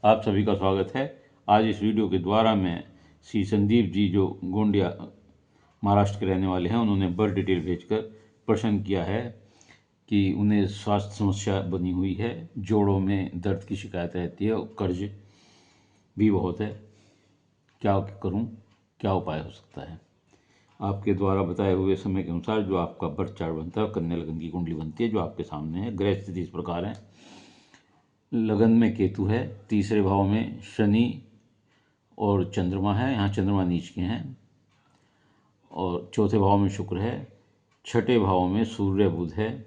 आप सभी का स्वागत है। आज इस वीडियो के द्वारा मैं श्री संदीप जी जो गोंडिया महाराष्ट्र के रहने वाले हैं, उन्होंने बर्थ डिटेल भेजकर प्रश्न किया है कि उन्हें स्वास्थ्य समस्या बनी हुई है, जोड़ों में दर्द की शिकायत रहती है और कर्ज भी बहुत है, क्या करूं, क्या उपाय हो सकता है। आपके द्वारा बताए हुए समय के अनुसार जो आपका बर्थ चार्ट बनता है, कन्या लगन की कुंडली बनती है जो आपके सामने है। ग्रह स्थिति इस प्रकार है। लगन में केतु है, तीसरे भाव में शनि और चंद्रमा है, यहाँ चंद्रमा नीच के हैं, और चौथे भाव में शुक्र है, छठे भाव में सूर्य बुध है,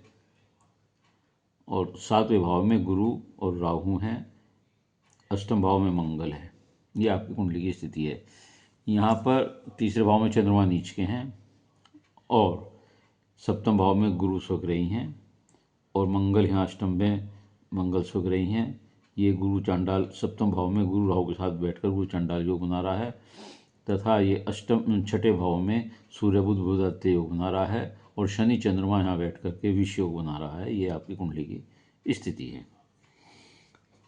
और सातवें भाव में गुरु और राहु हैं, अष्टम भाव में मंगल है। ये आपकी कुंडली की स्थिति है। यहाँ पर तीसरे भाव में चंद्रमा नीच के हैं और सप्तम भाव में गुरु स्वग्रही हैं, और मंगल यहाँ अष्टम में मंगल स्वग्रही हैं। ये गुरु चांडाल सप्तम भाव में गुरु राहु के साथ बैठकर गुरु चांडाल योग बना रहा है, तथा ये अष्टम छठे भाव में सूर्य बुध बुधादित्य योग बना रहा है, और शनि चंद्रमा यहाँ बैठ करके विष योग बना रहा है। ये आपकी कुंडली की स्थिति है।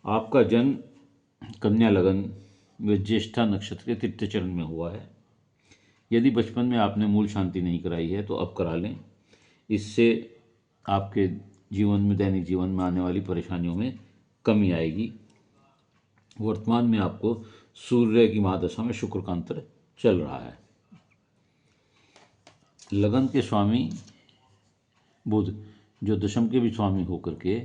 आपका जन्म कन्या लगन व ज्येष्ठा नक्षत्र के तृतीय चरण में हुआ है। यदि बचपन में आपने मूल शांति नहीं कराई है तो अब करा लें। इससे आपके जीवन में, दैनिक जीवन में आने वाली परेशानियों में कमी आएगी। वर्तमान में आपको सूर्य की महादशा में शुक्र का अंतर चल रहा है। लगन के स्वामी बुध जो दशम के भी स्वामी होकर के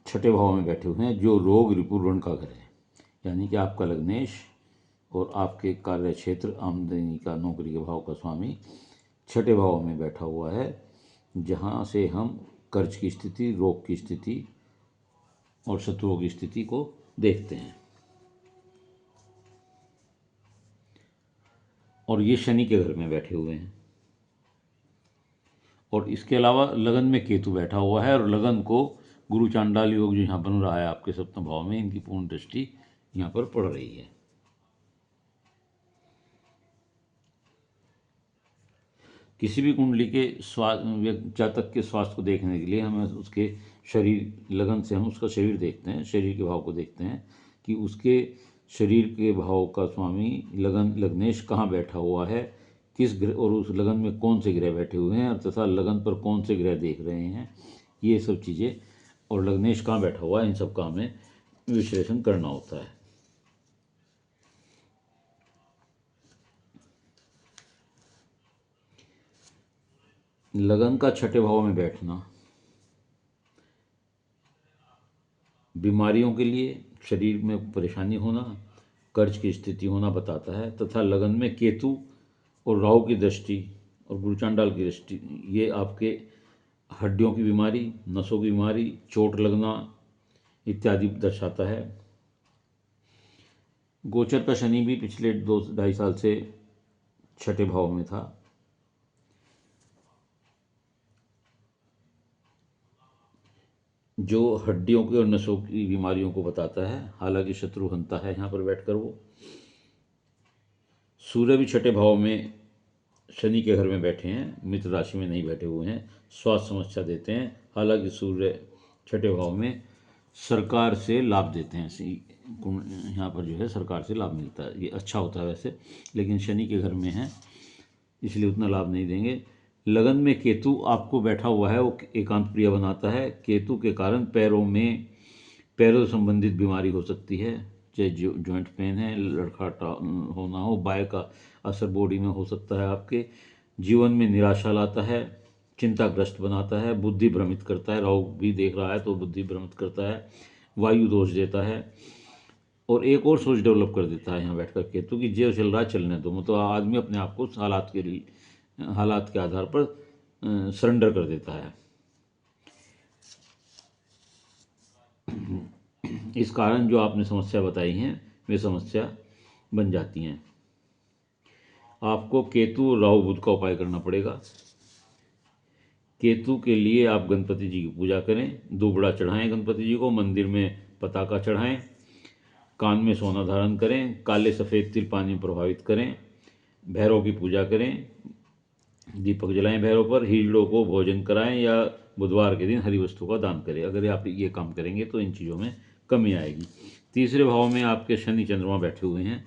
छठे भाव में बैठे हुए हैं, जो रोग रिपु ऋण का घर है, यानी कि आपका लग्नेश और आपके कार्य क्षेत्र, आमदनी का, नौकरी के भाव का स्वामी छठे भाव में बैठा हुआ है, जहाँ से हम कर्ज की स्थिति, रोग की स्थिति और शत्रुओं की स्थिति को देखते हैं। और ये शनि के घर में बैठे हुए हैं, और इसके अलावा लगन में केतु बैठा हुआ है, और लगन को गुरु चांडाल योग जो यहाँ बन रहा है आपके सप्तम भाव में, इनकी पूर्ण दृष्टि यहाँ पर पड़ रही है। किसी भी कुंडली के जातक के स्वास्थ्य को देखने के लिए हमें उसके शरीर, लगन से हम उसका शरीर देखते हैं, शरीर के भाव को देखते हैं कि उसके शरीर के भाव का स्वामी लग्नेश कहाँ बैठा हुआ है, किस ग्रह, और उस लगन में कौन से ग्रह बैठे हुए हैं, तथा लगन पर कौन से ग्रह देख रहे हैं, ये सब चीज़ें, और लग्नेश कहाँ बैठा हुआ है, इन सब का हमें विश्लेषण करना होता है। लगन का छठे भाव में बैठना बीमारियों के लिए, शरीर में परेशानी होना, कर्ज की स्थिति होना बताता है, तथा लगन में केतु और राहु की दृष्टि और गुरु चांडाल की दृष्टि, ये आपके हड्डियों की बीमारी, नसों की बीमारी, चोट लगना इत्यादि दर्शाता है। गोचर का शनि भी पिछले 2-2.5 साल से छठे भाव में था, जो हड्डियों की और नसों की बीमारियों को बताता है। हालांकि शत्रु हंता है यहाँ पर बैठकर वो। सूर्य भी छठे भाव में शनि के घर में बैठे हैं, मित्र राशि में नहीं बैठे हुए हैं, स्वास्थ्य समस्या देते हैं। हालांकि सूर्य छठे भाव में सरकार से लाभ देते हैं, यहाँ पर जो है सरकार से लाभ मिलता है, ये अच्छा होता है वैसे, लेकिन शनि के घर में है इसलिए उतना लाभ नहीं देंगे। लगन में केतु आपको बैठा हुआ है, वो एकांत प्रिय बनाता है। केतु के कारण पैरों से संबंधित बीमारी हो सकती है, चाहे जॉइंट पेन है, लड़खड़ाहट होना हो, बाय का असर बॉडी में हो सकता है। आपके जीवन में निराशा लाता है, चिंताग्रस्त बनाता है, बुद्धि भ्रमित करता है। राहु भी देख रहा है तो बुद्धि भ्रमित करता है, वायु दोष देता है, और एक और सोच डेवलप कर देता है यहाँ बैठकर केतु की जो चल रहा है चलने दो। मतलब आदमी अपने आप को हालात के आधार पर सरेंडर कर देता है। इस कारण जो आपने समस्या बताई हैं वे समस्या बन जाती हैं। आपको केतु और राहु बुध का उपाय करना पड़ेगा। केतु के लिए आप गणपति जी की पूजा करें, दुबड़ा चढ़ाएं गणपति जी को, मंदिर में पताका चढ़ाएं, कान में सोना धारण करें, काले सफ़ेद तिल पानी में प्रभावित करें, भैरव की पूजा करें, दीपक जलाएं भैरव पर, हीजड़ों को भोजन कराएं या बुधवार के दिन हरी वस्तु का दान करें। अगर आप ये काम करेंगे तो इन चीज़ों में कमी आएगी। तीसरे भाव में आपके शनि चंद्रमा बैठे हुए हैं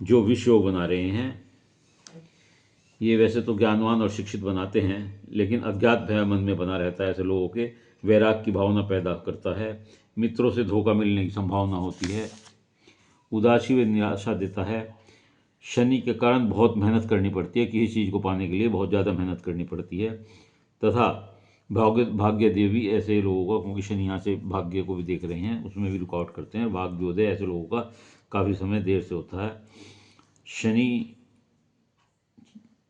जो विष योग बना रहे हैं। ये वैसे तो ज्ञानवान और शिक्षित बनाते हैं, लेकिन अज्ञात भय मन में बना रहता है। ऐसे लोगों के वैराग की भावना पैदा करता है। मित्रों से धोखा मिलने की संभावना होती है। उदासी व निराशा देता है। शनि के कारण बहुत मेहनत करनी पड़ती है, किसी चीज़ को पाने के लिए बहुत ज़्यादा मेहनत करनी पड़ती है। तथा भाग्य देवी ऐसे लोगों का, क्योंकि शनि यहाँ से भाग्य को भी देख रहे हैं, उसमें भी रुकावट करते हैं। भाग्योदय ऐसे लोगों का काफ़ी समय देर से होता है। शनि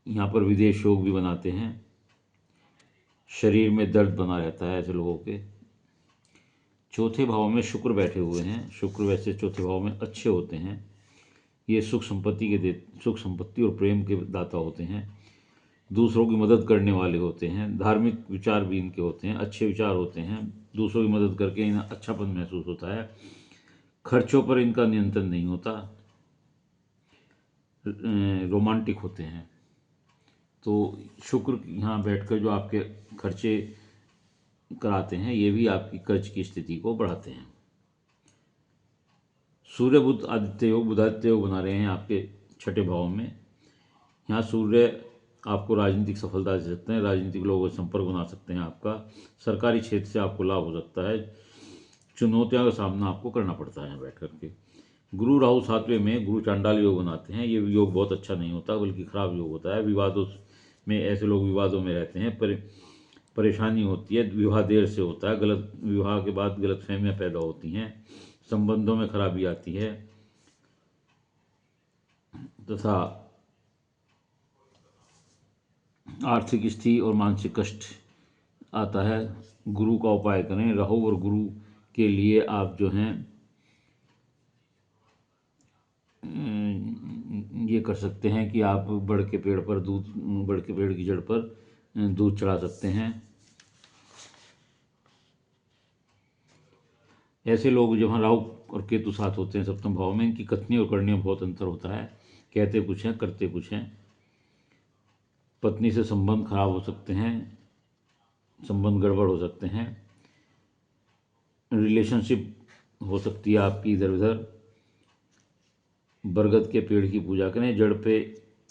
यहाँ पर विदेश योग भी बनाते हैं। शरीर में दर्द बना रहता है ऐसे लोगों के। चौथे भाव में शुक्र बैठे हुए हैं। शुक्र वैसे चौथे भाव में अच्छे होते हैं। ये सुख संपत्ति और प्रेम के दाता होते हैं। दूसरों की मदद करने वाले होते हैं। धार्मिक विचार भी इनके होते हैं, अच्छे विचार होते हैं। दूसरों की मदद करके इन्हें अच्छापन महसूस होता है। खर्चों पर इनका नियंत्रण नहीं होता। रोमांटिक होते हैं। तो शुक्र यहाँ बैठकर जो आपके खर्चे कराते हैं, ये भी आपकी कर्ज की स्थिति को बढ़ाते हैं। सूर्य बुध आदित्य योग, बुधादित्य योग बना रहे हैं आपके छठे भाव में। यहाँ सूर्य आपको राजनीतिक सफलता दे सकते हैं। राजनीतिक लोगों से संपर्क बना सकते हैं आपका। सरकारी क्षेत्र से आपको लाभ हो सकता है। चुनौतियों का सामना आपको करना पड़ता है बैठ करके। गुरु राहु सातवें में गुरु चांडाल योग बनाते हैं। ये योग बहुत अच्छा नहीं होता, बल्कि खराब योग होता है। विवादों में ऐसे लोग विवादों में रहते हैं, परेशानी होती है। विवाह देर से होता है। गलत विवाह के बाद गलतफहमियां पैदा होती हैं। संबंधों में खराबी आती है तथा आर्थिक स्थिति और मानसिक कष्ट आता है। गुरु का उपाय करें। राहु और गुरु के लिए आप जो हैं ये कर सकते हैं कि आप बड़ के पेड़ की जड़ पर दूध चढ़ा सकते हैं। ऐसे लोग जहाँ राहु और केतु साथ होते हैं सप्तम भाव में, इनकी कथनी और करनी में बहुत अंतर होता है। कहते कुछ हैं, करते कुछ हैं। पत्नी से संबंध खराब हो सकते हैं, संबंध गड़बड़ हो सकते हैं। रिलेशनशिप हो सकती है आपकी इधर उधर। बरगद के पेड़ की पूजा करें, जड़ पे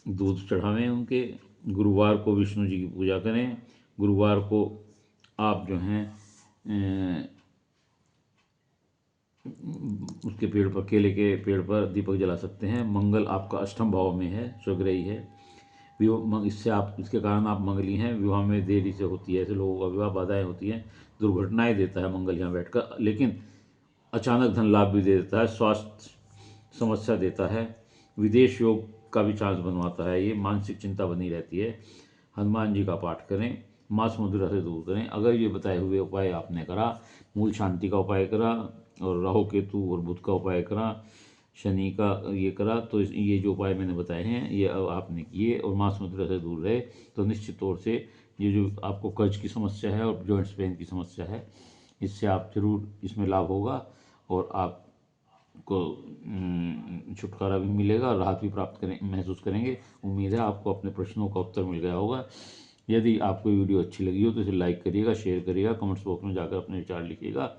दूध चढ़ावें उनके। गुरुवार को विष्णु जी की पूजा करें। गुरुवार को आप जो हैं उसके पेड़ पर, केले के पेड़ पर दीपक जला सकते हैं। मंगल आपका अष्टम भाव में है, स्वग्रही है। इसके कारण आप मंगली हैं। विवाह में देरी से होती है, ऐसे लोगों का विवाह बाधाएं होती हैं। दुर्घटनाएं देता है मंगल यहाँ बैठकर, लेकिन अचानक धन लाभ भी दे देता है। स्वास्थ्य समस्या देता है। विदेश योग का भी चांस बनवाता है। ये मानसिक चिंता बनी रहती है। हनुमान जी का पाठ करें। मांस मदिरा से दूर करें। अगर ये बताए हुए उपाय आपने करा, मूल शांति का उपाय करा और राहु केतु और बुध का उपाय करा, शनि का ये करा, तो ये जो उपाय मैंने बताए हैं ये आपने किए और मांस मदिरा से दूर रहे, तो निश्चित तौर से ये जो आपको कर्ज की समस्या है और जॉइंट्स पेन की समस्या है, इससे आप जरूर इसमें लाभ होगा और आपको छुटकारा भी मिलेगा, राहत भी महसूस करेंगे। उम्मीद है आपको अपने प्रश्नों का उत्तर मिल गया होगा। यदि आपको वीडियो अच्छी लगी हो तो इसे लाइक करिएगा, शेयर करिएगा, कमेंट्स बॉक्स में जाकर अपने विचार लिखिएगा।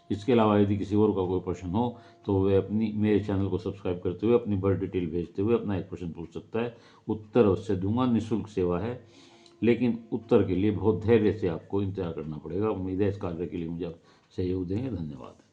इसके अलावा यदि किसी और का कोई प्रश्न हो तो वह मेरे चैनल को सब्सक्राइब करते हुए अपनी बर्थ डिटेल भेजते हुए अपना एक प्रश्न पूछ सकता है। उत्तर अवश्य दूंगा। निःशुल्क सेवा है, लेकिन उत्तर के लिए बहुत धैर्य से आपको इंतजार करना पड़ेगा। उम्मीद है इस कार्य के लिए मुझे आप सहयोग देंगे। धन्यवाद।